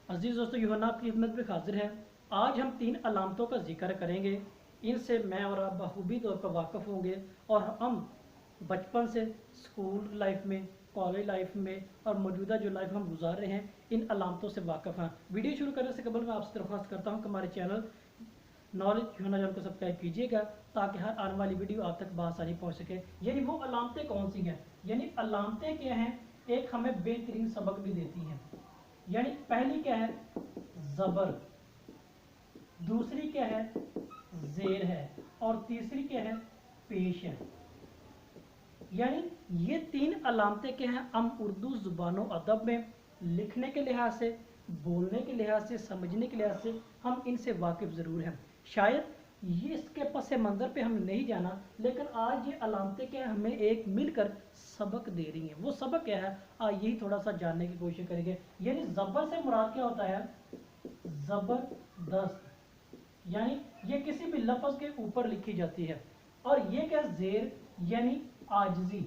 अजीज दोस्तों, यूहन्ना आपकी खिदमत में हाजिर है। आज हम 3 अलामतों का जिक्र करेंगे। इनसे मैं और आप बखूबी तौर पर वाकिफ़ होंगे और हम बचपन से स्कूल लाइफ में, कॉलेज लाइफ में और मौजूदा जो लाइफ हम गुजार रहे हैं, इन अलामतों से वाकिफ़ हैं। वीडियो शुरू करने से कबल मैं आपसे दरख्वास्त करता हूँ कि हमारे चैनल नॉलेज यूहन्ना चैनल को सब्सक्राइब कीजिएगा ताकि हर आने वाली वीडियो आप तक बआसानी पहुँच सके। यानी वो अलामतें कौन सी हैं, यानी अलामतें क्या हैं, एक हमें बेहतरीन सबक भी देती हैं। यानी पहली क्या है, जबर, दूसरी क्या है, जेर है, और तीसरी क्या है, पेश है। यानी ये 3 अलामतें क्या हैं, हम उर्दू जुबान अदब में लिखने के लिहाज से, बोलने के लिहाज से, समझने के लिहाज से हम इनसे वाकिफ ज़रूर हैं। शायद ये इसके पस मंज़र पे हम नहीं जाना, लेकिन आज ये अलामतें क्या हमें एक मिलकर सबक दे रही हैं। वो सबक क्या है, यही थोड़ा सा जानने की कोशिश करेंगे। यानी ज़बर से मुराद क्या होता है, ज़बरदस्त, यानी ये किसी भी लफ्ज़ के ऊपर लिखी जाती है। और ये क्या, ज़ेर, यानी आजिज़ी,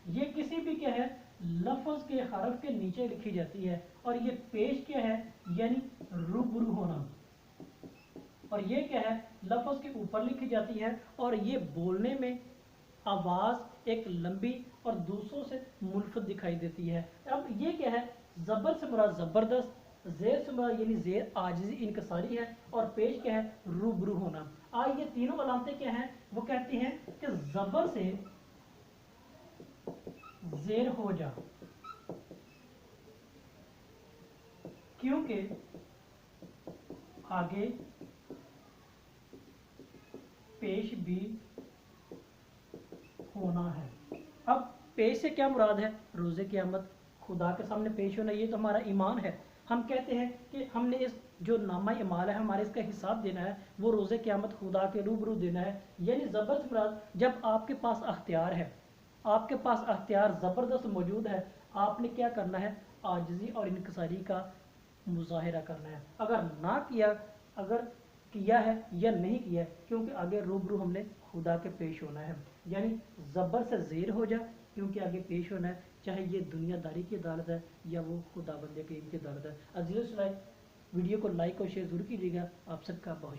ये किसी भी क्या है लफ्ज़ के हरफ के नीचे लिखी जाती है। और ये पेश क्या है, यानी रूबरू होना, और ये क्या है, लफ्ज़ के ऊपर लिखी जाती है। और ये बोलने में आवाज़ एक लंबी और दूसरों से मुनफरद दिखाई देती है। अब ये क्या है, ज़बर से मुराद ज़बरदस्त, ज़ेर से मुराद यानी ज़ेर आजिज़ी इनकसारी है, और पेश क्या है, रूबरू होना। ये तीनों अलामतें क्या हैं, वो कहती हैं कि ज़बर से ज़ेर हो जा, क्योंकि आगे पेश भी होना है। अब पेश से क्या मुराद है, रोज़े क़यामत, खुदा के सामने पेश होना। ये तो हमारा ईमान है। हम कहते हैं कि हमने इस जो नामा इमाल है, हमारे इसका हिसाब देना है, वो रोज़े क़यामत खुदा के रूबरू देना है। यानी ज़बर से मुराद जब आपके पास अख्तियार है, आपके पास अख्तियार ज़बरदस्त मौजूद है, आपने क्या करना है, आजिज़ी और इनकसारी का मुजाहिरा करना है। अगर ना किया, अगर किया है या नहीं किया, क्योंकि आगे रूबरू हमने खुदा के पेश होना है। यानी ज़बर से ज़ेर हो जा, क्योंकि आगे पेश होना है, चाहे ये दुनियादारी की अदालत है या वो खुदा बंदे की अदालत है। अजीज़, वीडियो को लाइक और शेयर जरूर कीजिएगा। आप सबका बहुत